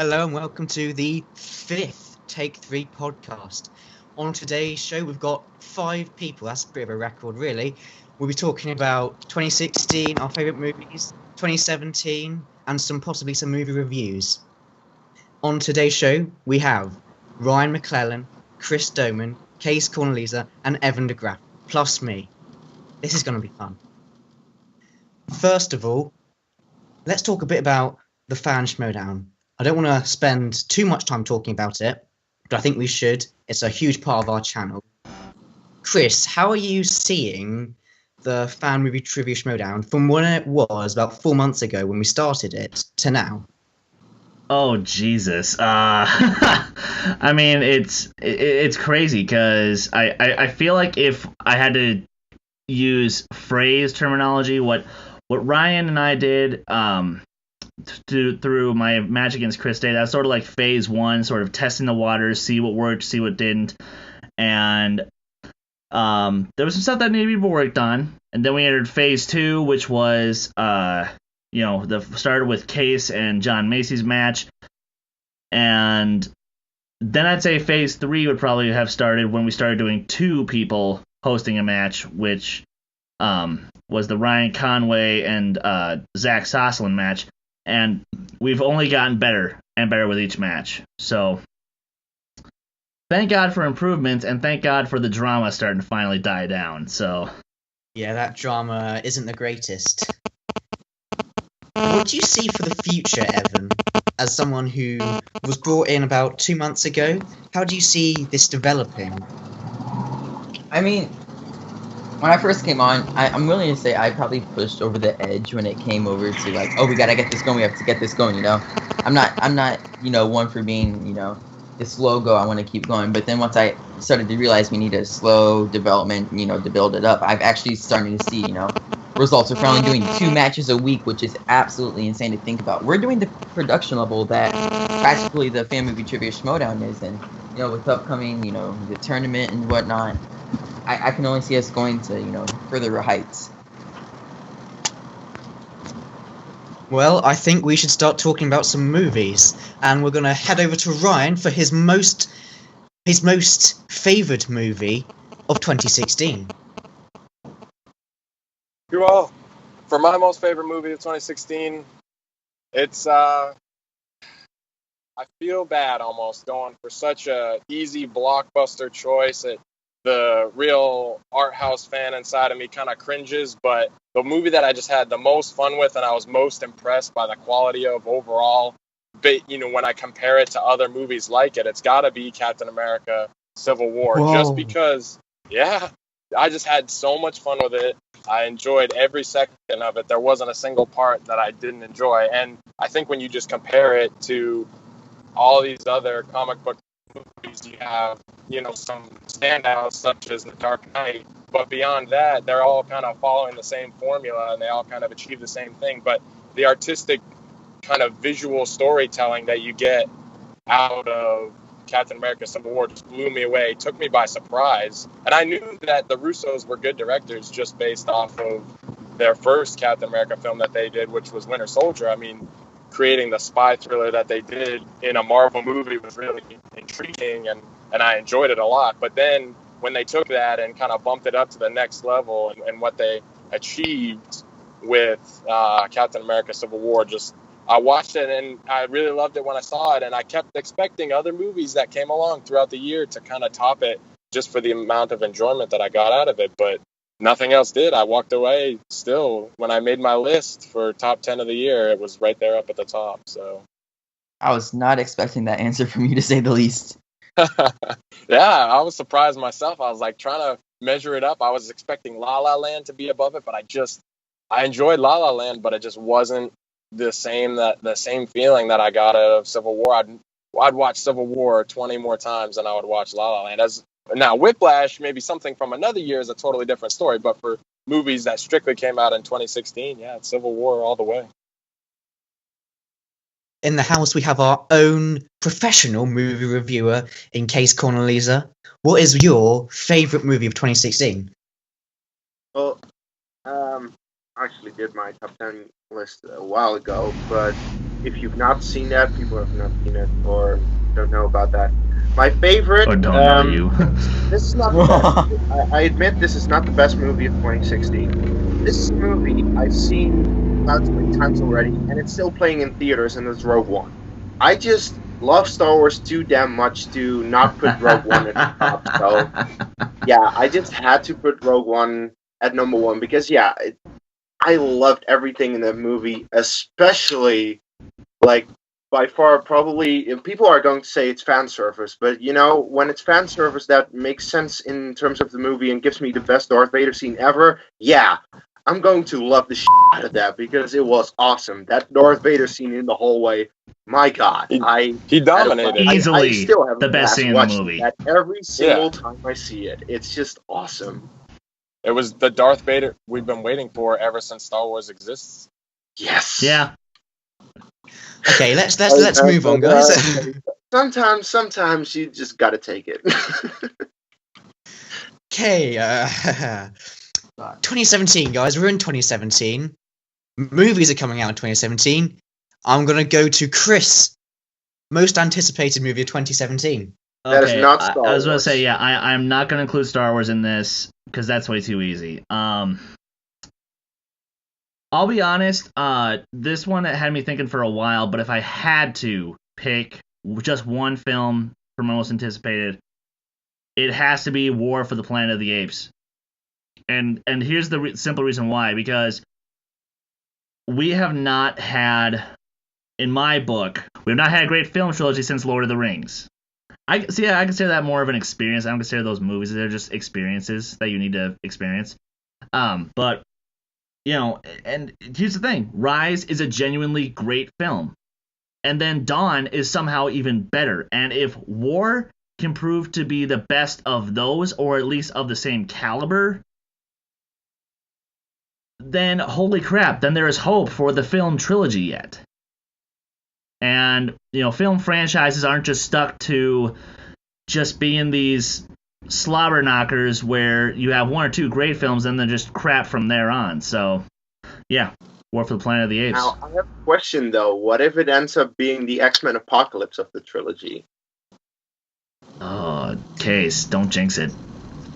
Hello and welcome to the fifth Take 3 podcast. On today's show, we've got 5 people. That's a bit of a record, really. We'll be talking about 2016, our favourite movies, 2017, and possibly some movie reviews. On today's show, we have Ryan McLellan, Chris Dohmen, Kees Cornelisse, and Evan DeGraff, plus me. This is going to be fun. First of all, let's talk a bit about the fan Schmoedown. I don't want to spend too much time talking about it, but I think we should. It's a huge part of our channel. Chris, how are you seeing the fan movie trivia Schmoedown from when it was about 4 months ago when we started it to now? Oh Jesus! I mean, it's crazy because I feel like if I had to use phrase terminology, what Ryan and I did through my match against Chris Day, that's sort of like phase 1, sort of testing the waters, see what worked, see what didn't, and there was some stuff that needed to be worked on, and then we entered phase 2, which was started with Case and John Macy's match, and then I'd say phase 3 would probably have started when we started doing 2 people hosting a match, which was the Ryan Conway and Zach Sosselin match. And we've only gotten better and better with each match. So thank God for improvements, and thank God for the drama starting to finally die down. So yeah, that drama isn't the greatest. What do you see for the future, Evan? As someone who was brought in about 2 months ago, how do you see this developing? I mean, when I first came on, I'm willing to say I probably pushed over the edge when it came over to like, oh, we gotta get this going. We have to get this going. I'm not one for being the slow go. I want to keep going. But then once I started to realize we need a slow development, to build it up, I've actually started to see results. We're finally doing 2 matches a week, which is absolutely insane to think about. We're doing the production level that practically the fan movie trivia Schmoedown is, and with upcoming the tournament and whatnot. I can only see us going to, further heights. Well, I think we should start talking about some movies, and we're going to head over to Ryan for his most favoured movie of 2016. Well, for my most favorite movie of 2016, it's I feel bad almost going for such a easy blockbuster choice. The real art house fan inside of me kind of cringes, but the movie that I just had the most fun with and I was most impressed by the quality of overall, but when I compare it to other movies like it, it's got to be Captain America Civil War. Whoa. Just because, I just had so much fun with it. I enjoyed every second of it. There wasn't a single part that I didn't enjoy, and I think when you just compare it to all these other comic book movies, you have some standouts such as The Dark Knight, but beyond that, they're all kind of following the same formula and they all kind of achieve the same thing. But the artistic kind of visual storytelling that you get out of Captain America Civil War just blew me away, took me by surprise. And I knew that the Russos were good directors just based off of their first Captain America film that they did, which was Winter Soldier. I mean, creating the spy thriller that they did in a Marvel movie was really intriguing, and I enjoyed it a lot. But then when they took that and kind of bumped it up to the next level and what they achieved with Captain America Civil War, I watched it and I really loved it when I saw it, and I kept expecting other movies that came along throughout the year to kind of top it just for the amount of enjoyment that I got out of it. But nothing else did. I walked away still. When I made my list for top 10 of the year, it was right there up at the top. So I was not expecting that answer from you, to say the least. Yeah, I was surprised myself. I was like trying to measure it up. I was expecting La La Land to be above it, but I enjoyed La La Land, but it just wasn't the same feeling that I got out of Civil War. I'd watch Civil War 20 more times than I would watch La La Land. Now, Whiplash, maybe something from another year, is a totally different story. But for movies that strictly came out in 2016, it's Civil War all the way. In the house, we have our own professional movie reviewer in Kees Cornelisse. What is your favourite movie of 2016? Well, I actually did my top 10 list a while ago, but if you've not seen that, people have not seen it or don't know about that. My favorite. Or don't know you. This is not the best. I admit this is not the best movie of 2016. This is a movie I've seen about 20 times already, and it's still playing in theaters, and it's Rogue One. I just love Star Wars too damn much to not put Rogue One at the top. So, yeah, I just had to put Rogue One at number one because, yeah, I loved everything in that movie, especially, like, by far, probably, people are going to say it's fan service, but, you know, when it's fan service that makes sense in terms of the movie and gives me the best Darth Vader scene ever, yeah, I'm going to love the shit out of that because it was awesome. That Darth Vader scene in the hallway, my God, he dominated. Easily I still have the best scene in the movie. That every single time I see it. It's just awesome. It was the Darth Vader we've been waiting for ever since Star Wars exists. Yes. Yeah. Okay, let's move on, guys. Sometimes you just gotta take it. Okay, 2017, guys. We're in 2017. Movies are coming out in 2017. I'm gonna go to Chris. Most anticipated movie of 2017. That is Okay, not Star I was going to Wars. say, yeah, I'm not going to include Star Wars in this because that's way too easy. I'll be honest, this one had me thinking for a while, but if I had to pick just one film for most anticipated, it has to be War for the Planet of the Apes. And here's the simple reason why, because we have not had, in my book, we have not had a great film trilogy since Lord of the Rings. I consider that more of an experience. I don't consider those movies. They're just experiences that you need to experience. But, you know, and here's the thing. Rise is a genuinely great film. And then Dawn is somehow even better. And if War can prove to be the best of those, or at least of the same caliber, then holy crap, then there is hope for the film trilogy yet. And, you know, film franchises aren't just stuck to just being these slobber knockers where you have one or two great films and then just crap from there on. So, yeah, War for the Planet of the Apes. Now, I have a question, though. What if it ends up being the X-Men Apocalypse of the trilogy? Oh, Kees, don't jinx it.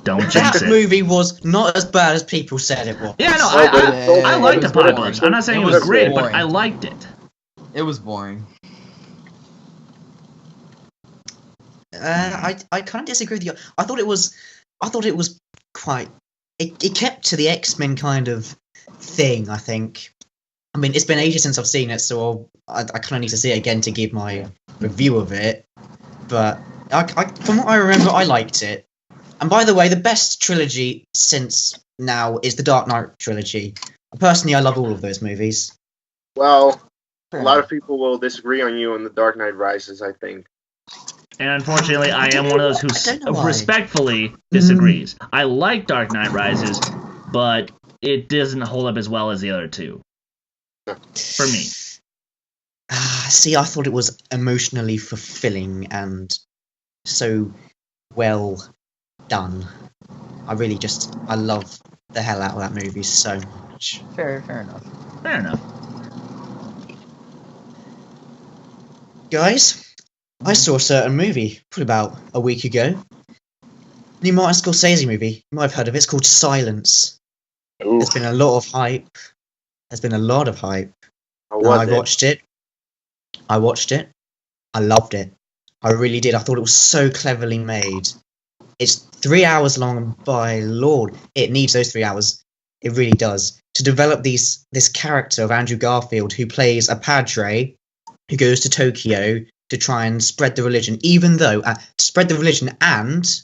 Don't jinx That it. movie was not as bad as people said it was. Yeah, no, but I liked it was Apocalypse. boring. I'm not saying It it was was great, but boring. I liked it. It was boring. I kind of disagree with you. I thought it was quite. It kept to the X-Men kind of thing. I think. I mean, it's been ages since I've seen it, so I kind of need to see it again to give my review of it. But from what I remember, I liked it. And by the way, the best trilogy since now is the Dark Knight trilogy. Personally, I love all of those movies. Well, a lot of people will disagree on you on The Dark Knight Rises, I think. And unfortunately, I am one of those who I don't know why. respectfully disagrees. I like Dark Knight Rises, but it doesn't hold up as well as the other two. For me. See, I thought it was emotionally fulfilling and so well done. I love the hell out of that movie so much. Fair enough. Fair enough. Guys, I saw a certain movie probably about a week ago. New Martin Scorsese movie. You might have heard of it. It's called Silence. Ooh. There's been a lot of hype. How was I it? watched it. I loved it. I really did. I thought it was so cleverly made. It's 3 hours long, and by Lord, it needs those 3 hours. It really does. To develop this character of Andrew Garfield, who plays a padre who goes to Tokyo to try and spread the religion, even though to spread the religion and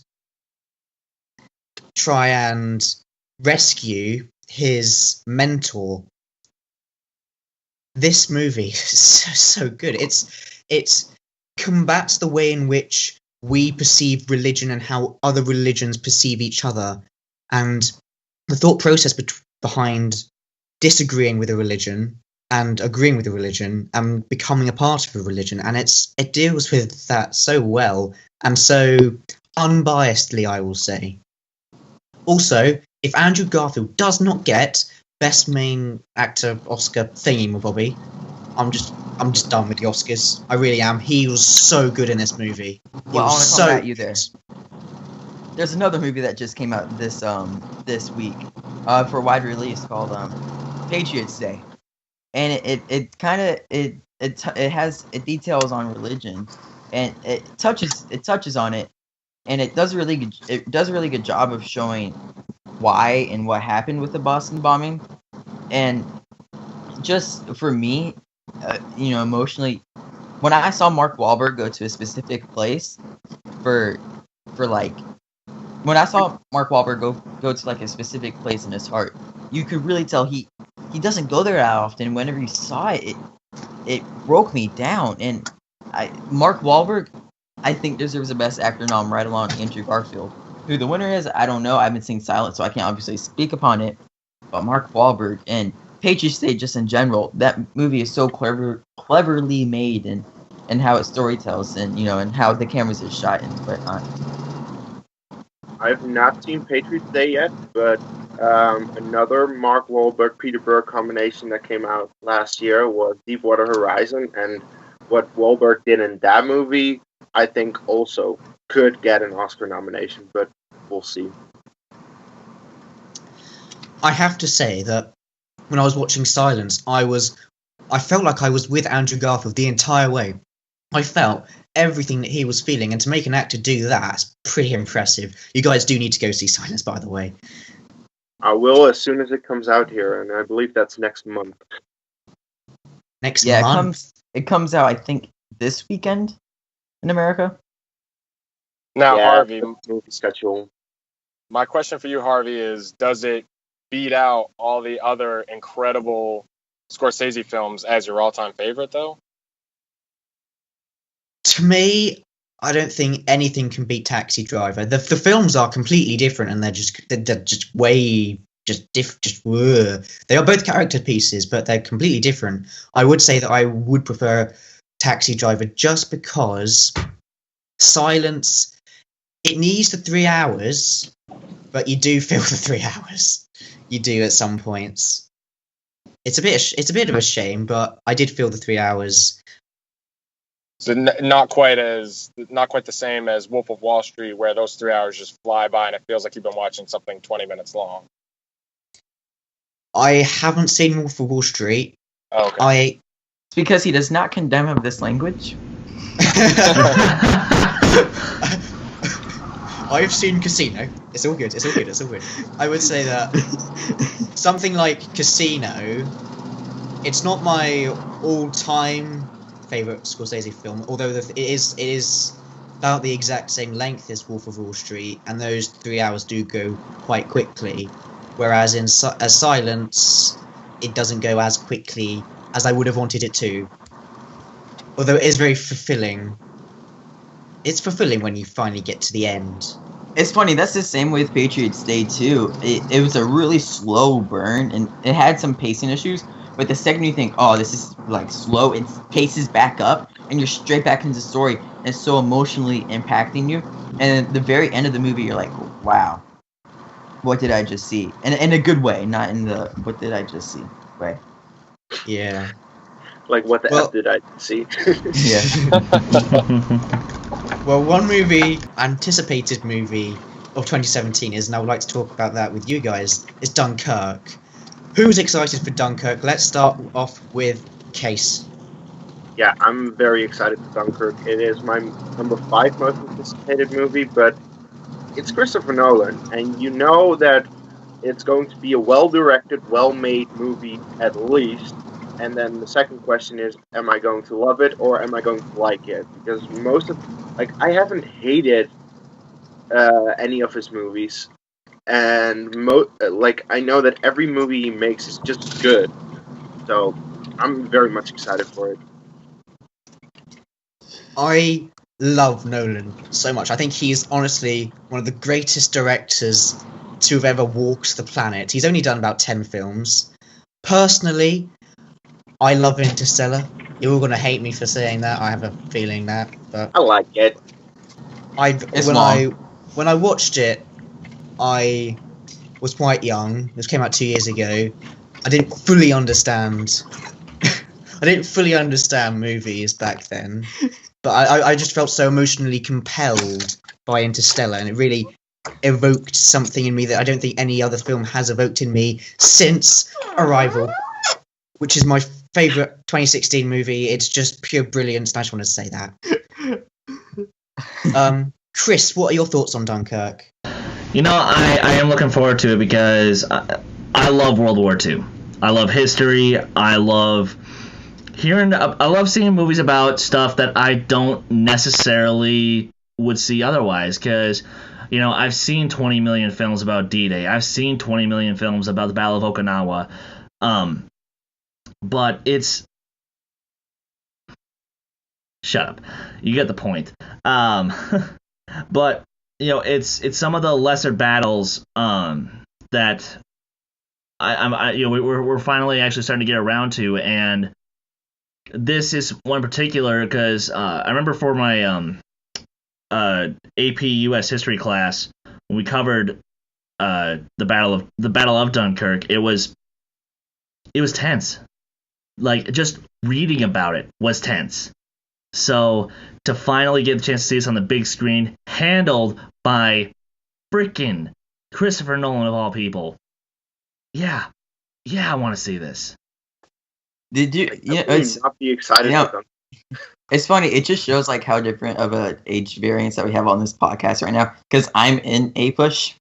try and rescue his mentor. This movie is so good. It combats the way in which we perceive religion and how other religions perceive each other, and the thought process behind disagreeing with a religion and agreeing with a religion and becoming a part of a religion. And it deals with that so well and so unbiasedly, I will say. Also, if Andrew Garfield does not get Best Main Actor Oscar thingy, Bobby, I'm just done with the Oscars. I really am. He was so good in this movie. Well, I want to come at you there. There's another movie that just came out this week for wide release called Patriots Day, and it details on religion, and it touches on it, and it does a really good job of showing why and what happened with the Boston bombing, and just for me, emotionally, when I saw Mark Wahlberg go to a specific place when I saw Mark Wahlberg go to like a specific place in his heart, you could really tell he doesn't go there that often. Whenever you saw it broke me down. And Mark Wahlberg, I think, deserves the Best Actor nom right along Andrew Garfield. Who the winner is, I don't know. I've been seeing Silent, so I can't obviously speak upon it. But Mark Wahlberg and Patriots Day just in general, that movie is so cleverly made and how it storytells and how the cameras are shot and whatnot. I've not seen Patriots Day yet, but another Mark Wahlberg Peter Berg combination that came out last year was Deepwater Horizon, and what Wahlberg did in that movie, I think also could get an Oscar nomination, but we'll see. I have to say that when I was watching Silence, I felt like I was with Andrew Garfield the entire way. I felt everything that he was feeling, and to make an actor do that is pretty impressive. You guys do need to go see Silence, by the way. I will as soon as it comes out here, and I believe that's next month. Next month? Yeah, it comes out, I think, this weekend in America. Now, yeah, Harvey, movie schedule. My question for you, Harvey, is does it beat out all the other incredible Scorsese films as your all-time favorite, though? To me, I don't think anything can beat Taxi Driver. The films are completely different, and they're just way They are both character pieces, but they're completely different. I would say that I would prefer Taxi Driver just because Silence, it needs the 3 hours, but you do feel the 3 hours. You do at some points. It's a bit of a shame, but I did feel the 3 hours. So not quite the same as Wolf of Wall Street, where those 3 hours just fly by and it feels like you've been watching something 20 minutes long. I haven't seen Wolf of Wall Street. Oh, okay. It's because he does not condemn of this language. I've seen Casino. It's all good. I would say that something like Casino, it's not my all-time favorite Scorsese film, although it is about the exact same length as Wolf of Wall Street, and those 3 hours do go quite quickly. Whereas in Silence, it doesn't go as quickly as I would have wanted it to. Although it is very fulfilling. It's fulfilling when you finally get to the end. It's funny, that's the same with Patriots Day too. It was a really slow burn, and it had some pacing issues. But the second you think, oh, this is like slow, it paces back up, and you're straight back into the story. And it's so emotionally impacting you. And at the very end of the movie, you're like, wow, what did I just see? And in a good way, not in the what did I just see way. Yeah. Like, what the F did I see? Yeah. Well, one anticipated movie of 2017 is, and I would like to talk about that with you guys, is Dunkirk. Who's excited for Dunkirk? Let's start off with Kees. Yeah, I'm very excited for Dunkirk. It is my number 5 most anticipated movie, but it's Christopher Nolan, and you know that it's going to be a well-directed, well-made movie at least. And then the second question is, am I going to love it or am I going to like it? Because I haven't hated any of his movies. And I know that every movie he makes is just good. So I'm very much excited for it. I love Nolan so much. I think he's honestly one of the greatest directors to have ever walked the planet. He's only done about 10 films. Personally, I love Interstellar. You're all going to hate me for saying that. I have a feeling that. But I like it. When I watched it, I was quite young. This came out 2 years ago. I didn't fully understand. I didn't fully understand movies back then, but I just felt so emotionally compelled by Interstellar, and it really evoked something in me that I don't think any other film has evoked in me since Arrival, which is my favourite 2016 movie. It's just pure brilliance, and I just want to say that. Chris, what are your thoughts on Dunkirk? You know, I am looking forward to it because I love World War II. I love history. I love seeing movies about stuff that I don't necessarily would see otherwise. Because, you know, I've seen 20 million films about D-Day. I've seen 20 million films about the Battle of Okinawa. But it's... Shut up. You get the point. But, you know, it's some of the lesser battles that we're finally actually starting to get around to, and this is one particular because I remember for my AP U.S. history class when we covered the Battle of Dunkirk, it was tense. Like, just reading about it was tense. So to finally get the chance to see this on the big screen, handled by freaking Christopher Nolan of all people. Yeah, I want to see this. Did you? Yeah, it's not be excited with them. It's funny. It just shows like how different of a age variance that we have on this podcast right now. Because I'm in A push.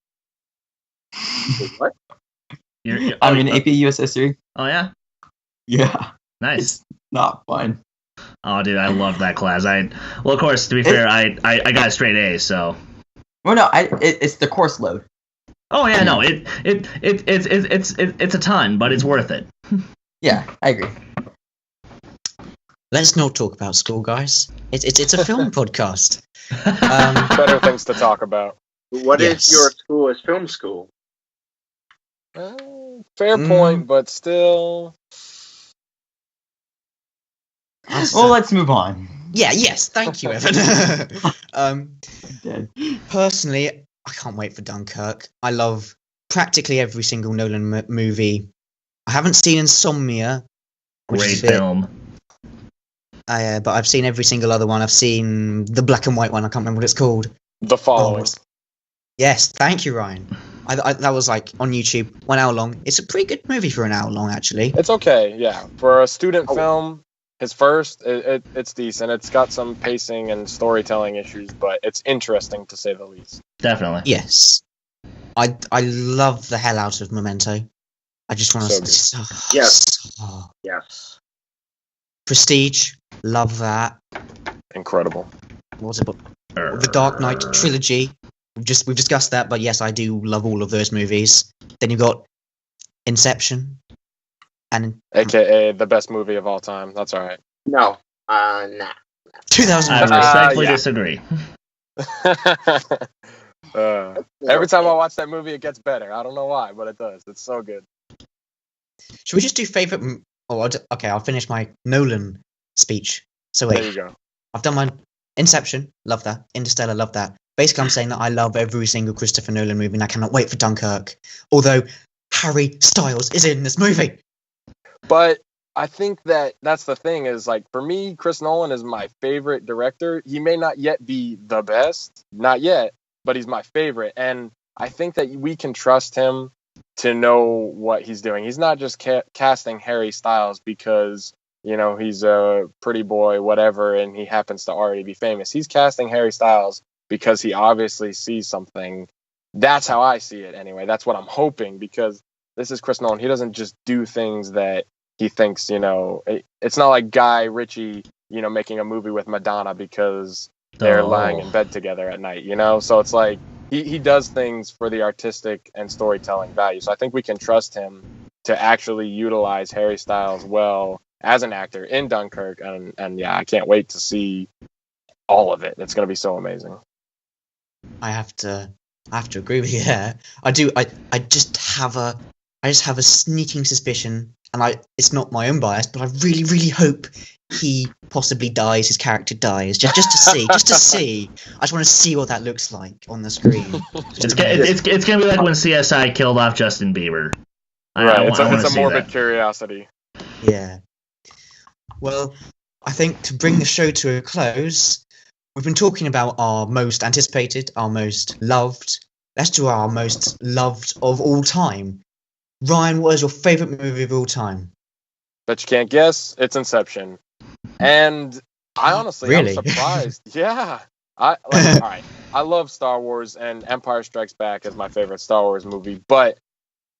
What? I'm in AP US History. Oh yeah. Yeah. Nice. It's not fun. Oh, dude, I love that class. Well, of course, to be fair, I got a straight A, so. Well, no, it's the course load. Oh yeah, no, it's a ton, but it's worth it. Yeah, I agree. Let's not talk about school, guys. It's a film podcast. Better things to talk about. What is your school as film school? Fair point, but still. Well, let's move on. Yeah, yes, thank you, Evan. Personally, I can't wait for Dunkirk. I love practically every single Nolan movie. I haven't seen Insomnia. Great film. But I've seen every single other one. I've seen the black and white one. I can't remember what it's called. The Following. Yes, thank you, Ryan. That was like on YouTube, 1 hour long. It's a pretty good movie for an hour long, actually. It's okay, yeah. For a student film, his first, it's decent. It's got some pacing and storytelling issues, but it's interesting to say the least. Definitely. Yes. I love the hell out of Memento. I just want to... Yes. Prestige, love that. Incredible. What's it? The Dark Knight trilogy. We've discussed that, but yes, I do love all of those movies. Then you've got Inception, and AKA the best movie of all time. That's all right. No, nah. 2000. I respectfully disagree. Every time I watch that movie, it gets better. I don't know why, but it does. It's so good. Should we just do favorite? Okay, I'll finish my Nolan speech. So wait, there you go. I've done my Inception, love that. Interstellar, love that. Basically, I'm saying that I love every single Christopher Nolan movie, and I cannot wait for Dunkirk. Although Harry Styles is in this movie. But I think that's the thing is, like, for me, Chris Nolan is my favorite director. He may not yet be the best, not yet, but he's my favorite. And I think that we can trust him to know what he's doing. He's not just casting Harry Styles because, you know, he's a pretty boy, whatever, and he happens to already be famous. He's casting Harry Styles because he obviously sees something. That's how I see it anyway. That's what I'm hoping, because this is Chris Nolan. He doesn't just do things that he thinks, you know, it's not like Guy Ritchie, you know, making a movie with Madonna because they're lying in bed together at night, you know? So it's like he does things for the artistic and storytelling value. So I think we can trust him to actually utilize Harry Styles well as an actor in Dunkirk. And yeah, I can't wait to see all of it. It's going to be so amazing. I have to agree with you there. I do. I just have a sneaking suspicion, and it's not my own bias, but I really, really hope he possibly dies. His character dies, just to see. I just want to see what that looks like on the screen. It's gonna be like when CSI killed off Justin Bieber. Right. It's a morbid curiosity. Yeah. Well, I think to bring the show to a close, we've been talking about our most anticipated, our most loved. Let's do our most loved of all time. Ryan, what is your favourite movie of all time? Bet you can't guess. It's Inception. And I honestly, Really? I'm surprised. Yeah. All right. I love Star Wars, and Empire Strikes Back is my favorite Star Wars movie, but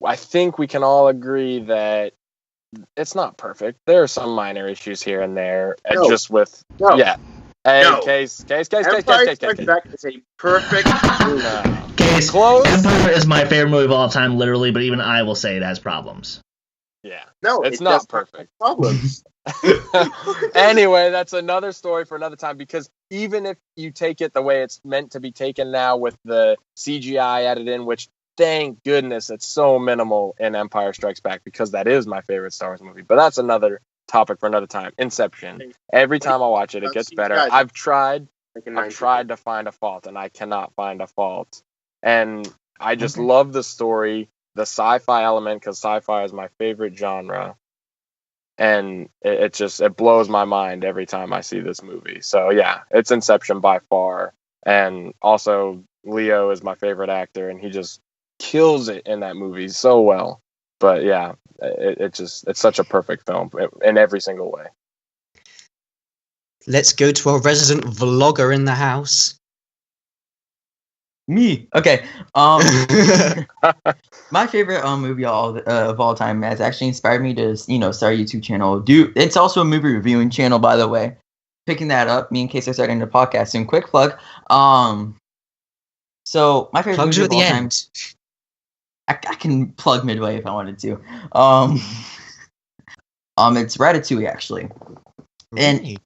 I think we can all agree that it's not perfect. There are some minor issues here and there, and just with yeah. Hey, Case. Empire Strikes Back is a perfect movie. Case, Close. Empire is my favorite movie of all time, literally, but even I will say it has problems. Yeah. No, it's not perfect. Problems. Anyway, that's another story for another time, because even if you take it the way it's meant to be taken now with the CGI added in, which thank goodness it's so minimal in Empire Strikes Back, because that is my favorite Star Wars movie. But that's another topic for another time. Inception. Every time I watch it, it gets better. I've tried to find a fault, and I cannot find a fault. And I just love the story, the sci-fi element, because sci-fi is my favorite genre. And it blows my mind every time I see this movie. So yeah, it's Inception by far. And also Leo is my favorite actor, and he just kills it in that movie so well. But yeah, it's such a perfect film in every single way. Let's go to our resident vlogger in the house. Me. Okay. My favorite movie of all time has actually inspired me to start a YouTube channel. It's also a movie reviewing channel, by the way. Picking that up, me and Case are starting a podcast soon. Quick plug. So my favorite Plugs movie are of at all the time. end. I can plug midway if I wanted to. It's Ratatouille, actually. Really?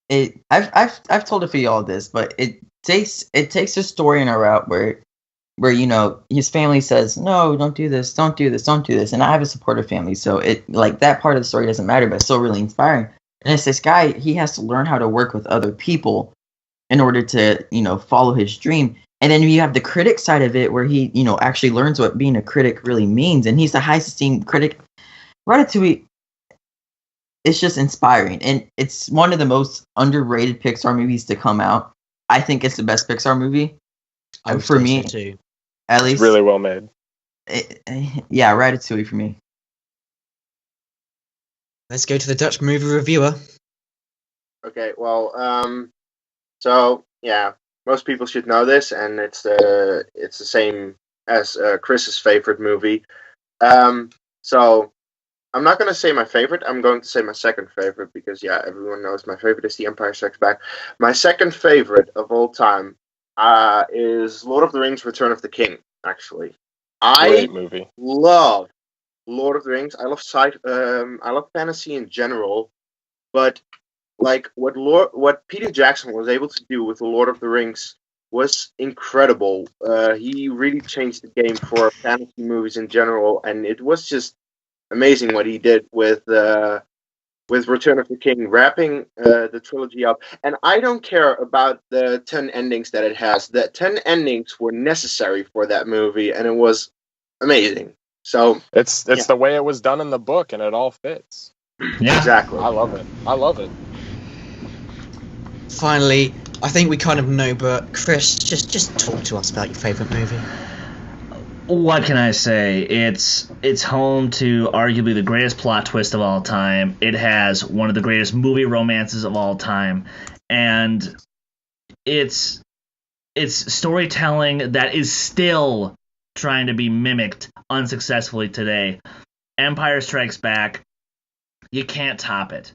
And I've told a few of y'all this, but it takes a story in a route where his family says, no, don't do this, and I have a supportive family, so that part of the story doesn't matter, but it's still really inspiring. And it's this guy, he has to learn how to work with other people in order to follow his dream. And then you have the critic side of it, where he actually learns what being a critic really means, and he's the highest esteemed critic. Ratatouille, it's just inspiring, and it's one of the most underrated Pixar movies to come out. I think it's the best Pixar movie. For me, so too. At least. It's really well made. Yeah, Ratatouille for me. Let's go to the Dutch movie reviewer. Okay, well, so yeah, most people should know this, and it's the same as Chris's favorite movie. So I'm not going to say my favorite. I'm going to say my second favorite, because yeah, everyone knows my favorite is The Empire Strikes Back. My second favorite of all time is Lord of the Rings: Return of the King. Actually, Great movie. Love Lord of the Rings. I love fantasy in general, but like what Peter Jackson was able to do with the Lord of the Rings was incredible. He really changed the game for fantasy movies in general, and it was just amazing what he did with Return of the King, wrapping the trilogy up. And I don't care about the 10 endings that it has. The 10 endings were necessary for that movie, and it was amazing. So it's the way it was done in the book, and it all fits. Yeah, exactly. I love it. Finally, I think we kind of know, but Chris, just talk to us about your favourite movie. What can I say? It's home to arguably the greatest plot twist of all time. It has one of the greatest movie romances of all time, and it's storytelling that is still trying to be mimicked unsuccessfully today. Empire Strikes Back, you can't top it.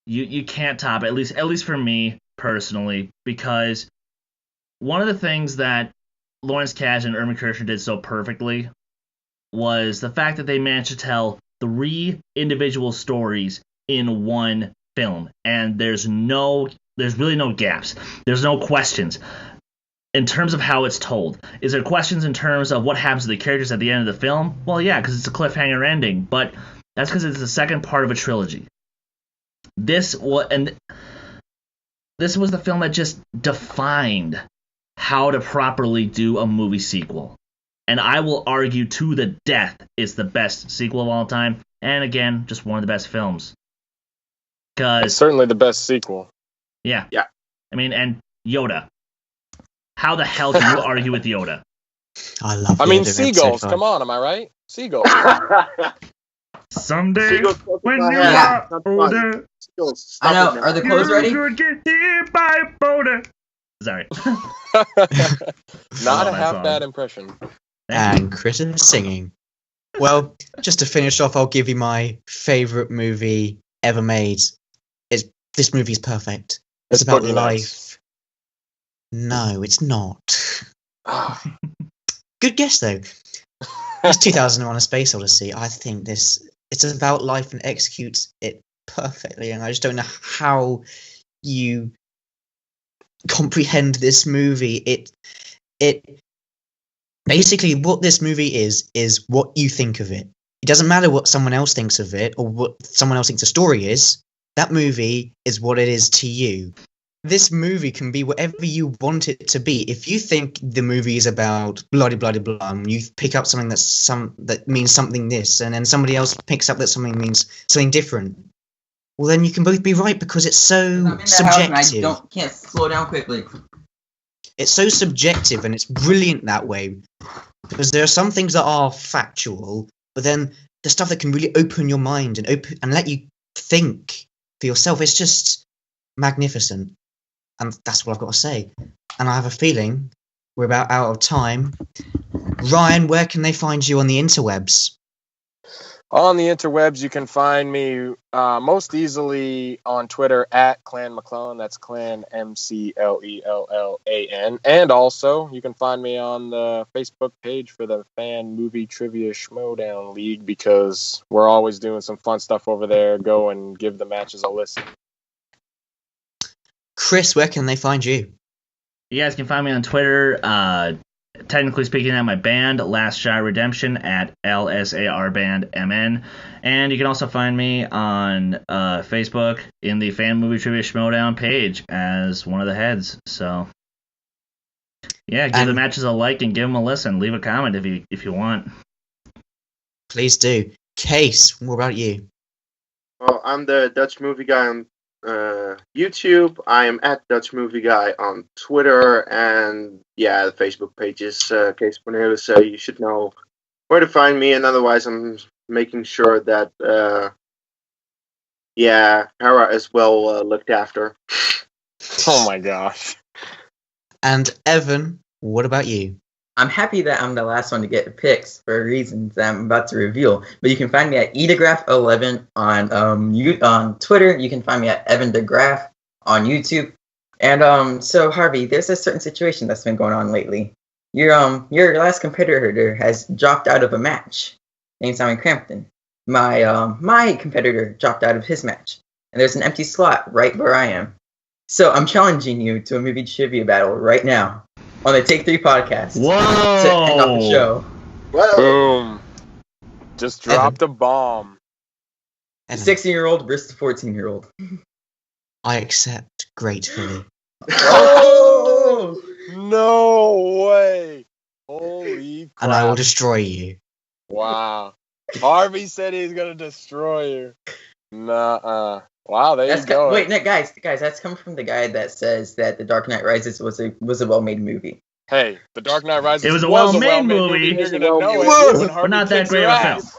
You can't top it, at least for me personally, because one of the things that Lawrence Kasdan and Irving Kershner did so perfectly was the fact that they managed to tell 3 individual stories in one film, and there's really no gaps. There's no questions in terms of how it's told. Is there questions in terms of what happens to the characters at the end of the film? Well, yeah, because it's a cliffhanger ending, but that's because it's the second part of a trilogy. This was the film that just defined how to properly do a movie sequel. And I will argue to the death it's the best sequel of all time. And again, just one of the best films. It's Because, certainly the best sequel. yeah. Yeah. I mean, and Yoda. How the hell do you argue with Yoda? I love. I mean, Yoda in seagulls. episode Come on, am I right? Seagulls. Someday, Seagulls go when by you hand. are Not fun. older, Seagulls, stop I know. it now. Are the clothes ready? you could get hit by a boulder. Sorry. Not love a that half song. bad impression. And Chris is singing. Well, just to finish off, I'll give you my favorite movie ever made. This movie is perfect. It's about Boogie life. Nights. No, it's not. Ah, Good guess though. It's 2001: A Space Odyssey. I think it's about life and executes it perfectly, and I just don't know how you comprehend this movie. It basically, what this movie is what you think of it. It doesn't matter what someone else thinks of it or what someone else thinks the story is. That movie is what it is to you. This movie can be whatever you want it to be. If you think the movie is about blah blah blah blah, and you pick up something that means something this, and then somebody else picks up that something means something different, well, then you can both be right because it's so I'm in that house subjective. and I can't slow down quickly. It's so subjective, and it's brilliant that way because there are some things that are factual, but then the stuff that can really open your mind and let you think for yourself. It's just magnificent. And that's what I've got to say. And I have a feeling we're about out of time. Ryan, where can they find you on the interwebs? On the interwebs, you can find me most easily on Twitter at Clan McLellan. That's Clan McLellan. And also, you can find me on the Facebook page for the Fan Movie Trivia Schmoedown League because we're always doing some fun stuff over there. Go and give the matches a listen. Chris, where can they find you? You guys can find me on Twitter, technically speaking, at my band, Last Shot Redemption, at LSARBandMN. And you can also find me on Facebook in the Fan Movie Trivia Schmoedown page as one of the heads. So, yeah, give the matches a like and give them a listen. Leave a comment if you want. Please do. Kees, what about you? Well, I'm the Dutch movie guy on YouTube. I am at Dutch Movie Guy on Twitter, and yeah, the Facebook page is Kees Cornelisse, so you should know where to find me. And otherwise, I'm making sure that Hera is well looked after. Oh my gosh. And Evan, what about you? I'm happy that I'm the last one to get picks for reasons that I'm about to reveal. But you can find me at DeGraff11 on Twitter. You can find me at Evan DeGraff on YouTube. And so Harvey, there's a certain situation that's been going on lately. Your last competitor has dropped out of a match named Simon Crampton. My competitor dropped out of his match, and there's an empty slot right where I am. So I'm challenging you to a movie trivia battle right now on the Take 3 podcast. Whoa! To end off the show. Whoa! Boom. Just dropped a bomb. The 16-year-old versus the 14-year-old. I accept gratefully. Oh! No way. Holy crap. And I will destroy you. Wow. Harvey said he's going to destroy you. Nuh-uh. Wow, there you go. Wait, no, guys, that's coming from the guy that says that The Dark Knight Rises was a well-made movie. Hey, The Dark Knight Rises It was a well-made movie. movie. You're gonna know it when Harvey But not that kicks great your of a ass.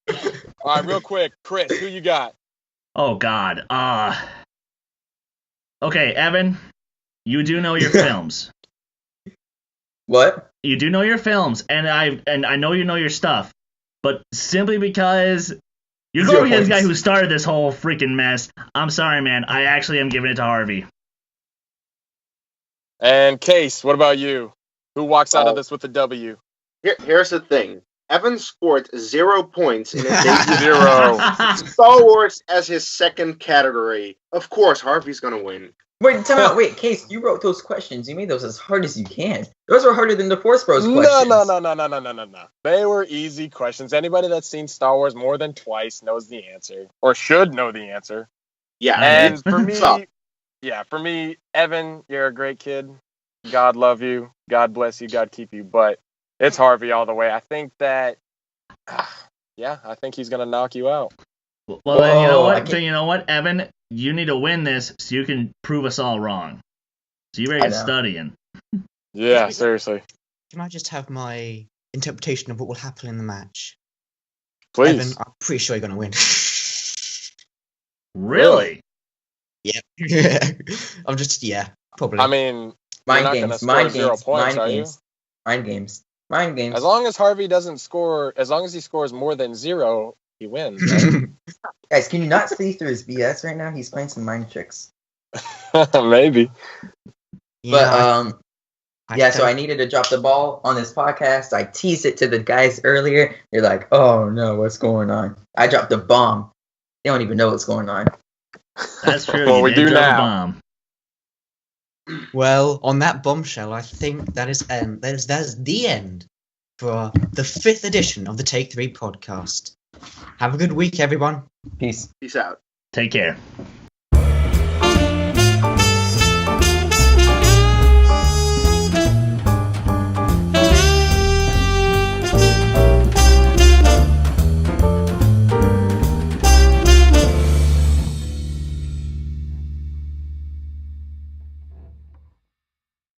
film. All right, real quick. Chris, who you got? Oh, God. Okay, Evan, you do know your films. What? You do know your films, and I know you know your stuff. But simply because you're going against the guy who started this whole freaking mess, I'm sorry, man. I actually am giving it to Harvey. And Kees, what about you? Who walks out of this with a W? Here's the thing. Evan scored 0 points in his debut. 0. Star Wars as his second category. Of course, Harvey's gonna win. Wait, time out. Wait, Kees, you wrote those questions. You made those as hard as you can. Those were harder than the Force Bros questions. No. They were easy questions. Anybody that's seen Star Wars more than twice knows the answer, or should know the answer. Yeah. And for me, So, Evan, you're a great kid. God love you. God bless you. God keep you. But it's Harvey all the way. I think that, I think he's going to knock you out. Well, then you know Whoa, I what? can't- Then you know what, Evan? You need to win this so you can prove us all wrong. So you better I get know. studying. Yeah, seriously. Can I just have my interpretation of what will happen in the match? Please. Evan, I'm pretty sure you're going to win. Really? Yeah. I'm just, probably. I mean, Mind not games. gonna score Mind 0 games. points, Mind are you? games. Mind games. Mind games. as long as Harvey doesn't score, as long as he scores more than 0, he wins. Right? Guys, can you not see through his BS right now? He's playing some mind tricks. Maybe. But I so I needed to drop the ball on this podcast. I teased it to the guys earlier. They're like, "Oh no, what's going on?" I dropped a bomb. They don't even know what's going on. That's true. Well, You we did do drop a now. bomb. Well, on that bombshell, I think that is the end for the 5th edition of the Take 3 podcast. Have a good week, everyone. Peace. Peace out. Take care.